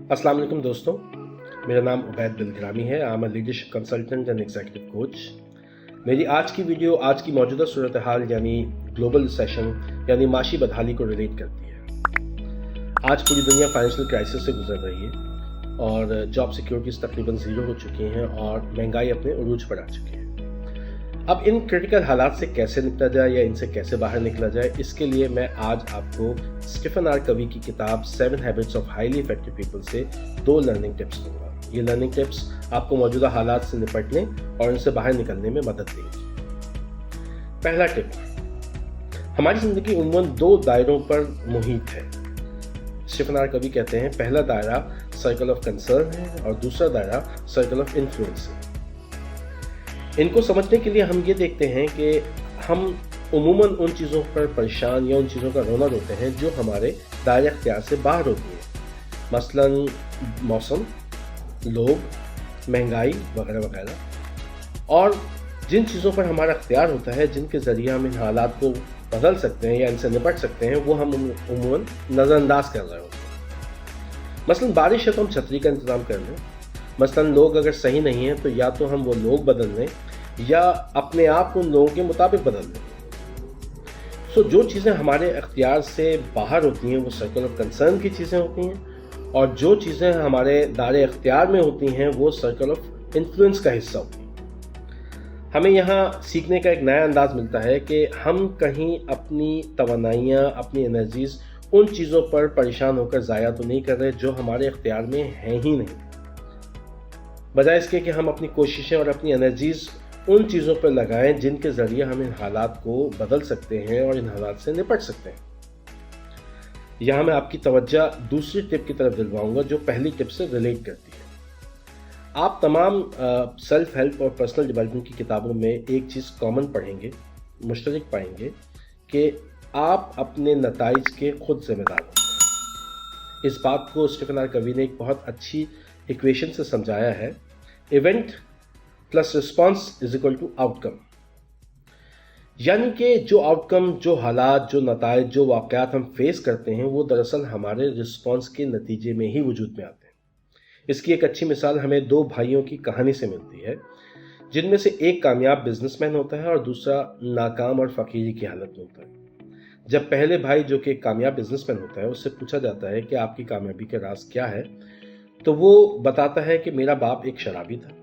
अस्सलाम वालेकुम दोस्तों, मेरा नाम उबैद बिलग्रामी है। I am a leadership consultant and executive coach. मेरी आज की वीडियो आज की मौजूदा सूरत हाल यानी ग्लोबल रिसेशन यानी माशी बदहाली को रिलेट करती है। आज पूरी दुनिया फाइनेंशियल क्राइसिस से गुजर रही है और जॉब सिक्योरिटीज तकरीबन ज़ीरो हो चुकी हैं और महंगाई अपने उरूज पर आ चुकी है। अब इन क्रिटिकल हालात से कैसे निपटा जाए या इनसे कैसे बाहर निकला जाए, इसके लिए मैं आज आपको स्टीफन आर कवी की किताब 7 habits of highly effective people से 2 लर्निंग टिप्स दूंगा। ये लर्निंग टिप्स आपको मौजूदा हालात से निपटने और इनसे बाहर निकलने में मदद देंगी। पहला टिप, हमारी जिंदगी उम्मन 2 दायरों पर मुहित है। स्टीफन आर कवी कहते हैं पहला दायरा सर्कल ऑफ कंसर्न है और दूसरा दायरा सर्कल ऑफ इन्फ्लुएंस है। इनको समझने के लिए हम ये देखते हैं कि हम उमूमन उन चीज़ों पर परेशान या उन चीज़ों का रोना रोते हैं जो हमारे दायरे अख्तियार से बाहर होती हैं, मसलन मौसम, लोग, महंगाई वगैरह वगैरह। और जिन चीज़ों पर हमारा अख्तियार होता है, जिनके ज़रिए हम इन हालात को बदल सकते हैं या इनसे निपट सकते हैं, वो हम उमूमन नज़रअंदाज कर रहे होते हैं। मसलन बारिश है तो हम छतरी का इंतज़ाम कर लें। मसलन लोग अगर सही नहीं हैं तो या तो हम वो लोग बदल लें या अपने आप उन लोगों के मुताबिक बदल लें। जो चीज़ें हमारे अख्तियार से बाहर होती हैं वो सर्कल ऑफ कंसर्न की चीज़ें होती हैं और जो चीज़ें हमारे दायरे अख्तियार में होती हैं वो सर्कल ऑफ इन्फ्लुएंस का हिस्सा होती हैं। हमें यहाँ सीखने का एक नया अंदाज़ मिलता है कि हम कहीं अपनी तवानाइयाँ, अपनी एनर्जीज़ उन चीज़ों पर परेशान होकर ज़ाया तो नहीं कर रहे जो हमारे अख्तियार में हैं ही नहीं, बजाय इसके कि हम अपनी कोशिशें और अपनी एनर्जीज़ उन चीज़ों पर लगाएं जिनके ज़रिए हम इन हालात को बदल सकते हैं और इन हालात से निपट सकते हैं। यहाँ मैं आपकी तवज्जो दूसरी टिप की तरफ दिलवाऊंगा जो पहली टिप से रिलेट करती है। आप तमाम सेल्फ हेल्प और पर्सनल डेवलपमेंट की किताबों में एक चीज़ कॉमन पढ़ेंगे, मुश्तरक पाएंगे कि आप अपने नताइज के खुद जिम्मेदार होंगे। इस बात को स्टीफन आर कवी ने एक बहुत अच्छी इक्वेशन से समझाया है, event plus response is equal to outcome. यानी कि जो आउटकम, जो हालात, जो नताइज, जो वाक़यात हम फेस करते हैं वो दरअसल हमारे रिस्पॉन्स के नतीजे में ही वजूद में आते हैं। इसकी एक अच्छी मिसाल हमें 2 भाइयों की कहानी से मिलती है जिनमें से एक कामयाब बिजनेसमैन होता है और दूसरा नाकाम और फ़कीरी की हालत में होता है। जब पहले भाई जो कि कामयाब बिजनेसमैन होता है उससे पूछा जाता है कि आपकी कामयाबी का राज क्या है, तो वो बताता है कि मेरा बाप एक शराबी था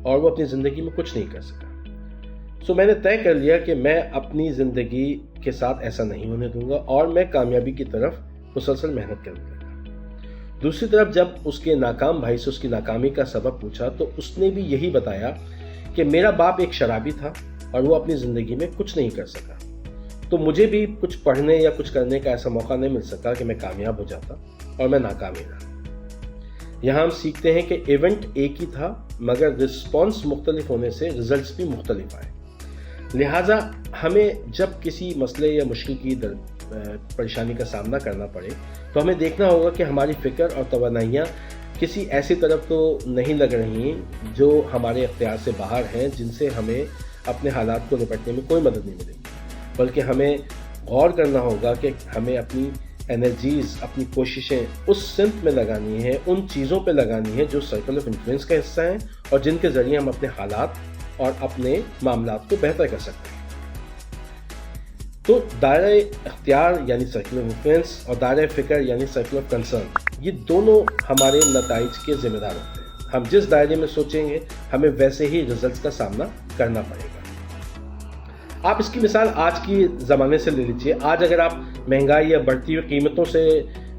और वो अपनी ज़िंदगी में कुछ नहीं कर सका। मैंने तय कर लिया कि मैं अपनी ज़िंदगी के साथ ऐसा नहीं होने दूंगा और मैं कामयाबी की तरफ मुसलसल मेहनत करने लगा। दूसरी तरफ जब उसके नाकाम भाई से उसकी नाकामी का सबब पूछा तो उसने भी यही बताया कि मेरा बाप एक शराबी था और वो अपनी ज़िंदगी में कुछ नहीं कर सका, तो मुझे भी कुछ पढ़ने या कुछ करने का ऐसा मौका नहीं मिल सका कि मैं कामयाब हो जाता और मैं नाकाम ही रहा। यहाँ हम सीखते हैं कि इवेंट एक ही था मगर रिस्पॉन्स मुख्तलिफ होने से रिजल्ट्स भी मुख्तलिफ आए। लिहाजा हमें जब किसी मसले या मुश्किल की परेशानी का सामना करना पड़े तो हमें देखना होगा कि हमारी फ़िक्र और तवानाइयाँ किसी ऐसी तरफ तो नहीं लग रही जो हमारे अख्तियार से बाहर हैं, जिनसे हमें अपने हालात को निपटने में कोई मदद नहीं मिलेगी, बल्कि हमें गौर करना होगा कि हमें अपनी एनर्जीज़, अपनी कोशिशें उस सिमत में लगानी है, उन चीज़ों पे लगानी है जो सर्कल ऑफ इन्फ्लुएंस का हिस्सा हैं और जिनके ज़रिए हम अपने हालात और अपने मामलात को बेहतर कर सकते हैं। तो दायरे अख्तियार यानी सर्कल ऑफ इन्फ्लुएंस और दायरे फ़िक्र यानी सर्कल ऑफ कंसर्न, ये दोनों हमारे नताइज के ज़िम्मेदार होते हैं। हम जिस दायरे में सोचेंगे हमें वैसे ही रिजल्ट्स का सामना करना पड़ेगा। आप इसकी मिसाल आज की ज़माने से ले लीजिए। आज अगर आप महंगाई या बढ़ती हुई कीमतों से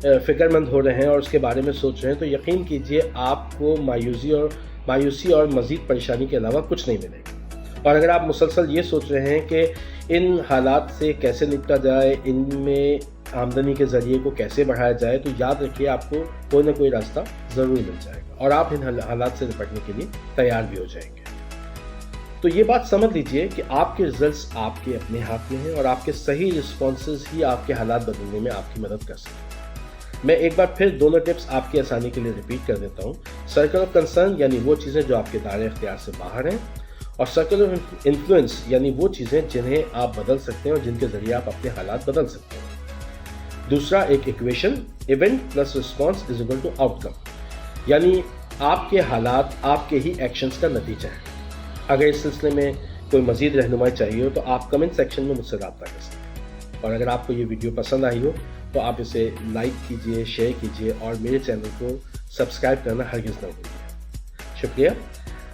फ़िक्रमंद हो रहे हैं और उसके बारे में सोच रहे हैं तो यकीन कीजिए आपको मायूसी और मज़ीद परेशानी के अलावा कुछ नहीं मिलेगा। और अगर आप मुसलसल ये सोच रहे हैं कि इन हालात से कैसे निपटा जाए, इनमें आमदनी के ज़रिए को कैसे बढ़ाया जाए, तो याद रखिए आपको कोई ना कोई रास्ता ज़रूर मिल जाएगा और आप इन हालात से निपटने के लिए तैयार भी हो जाएंगे। तो ये बात समझ लीजिए कि आपके रिजल्ट्स आपके अपने हाथ में हैं और आपके सही रिस्पॉन्सेज ही आपके हालात बदलने में आपकी मदद कर सकते हैं। मैं एक बार फिर दोनों टिप्स आपकी आसानी के लिए रिपीट कर देता हूँ। सर्कल ऑफ कंसर्न यानी वो चीज़ें जो आपके दायरे इख्तियार से बाहर हैं, और सर्कल ऑफ इन्फ्लुएंस यानी वो चीज़ें जिन्हें आप बदल सकते हैं और जिनके ज़रिए आप अपने हालात बदल सकते हैं। دوسرا ایک equation event plus response is equal to outcome, یعنی آپ کے حالات آپ کے ہی ایکشنز کا نتیجہ ہے۔ اگر اس سلسلے میں کوئی مزید رہنمائی چاہیے ہو تو آپ کمنٹ سیکشن میں مجھ سے رابطہ کر سکتے ہیں، اور اگر آپ کو یہ ویڈیو پسند آئی ہو تو آپ اسے لائک کیجئے، شیئر کیجئے اور میرے چینل کو سبسکرائب کرنا ہرگز نہ بھولیے۔ شکریہ،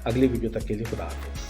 اگلی ویڈیو تک کے لیے خدا حافظ۔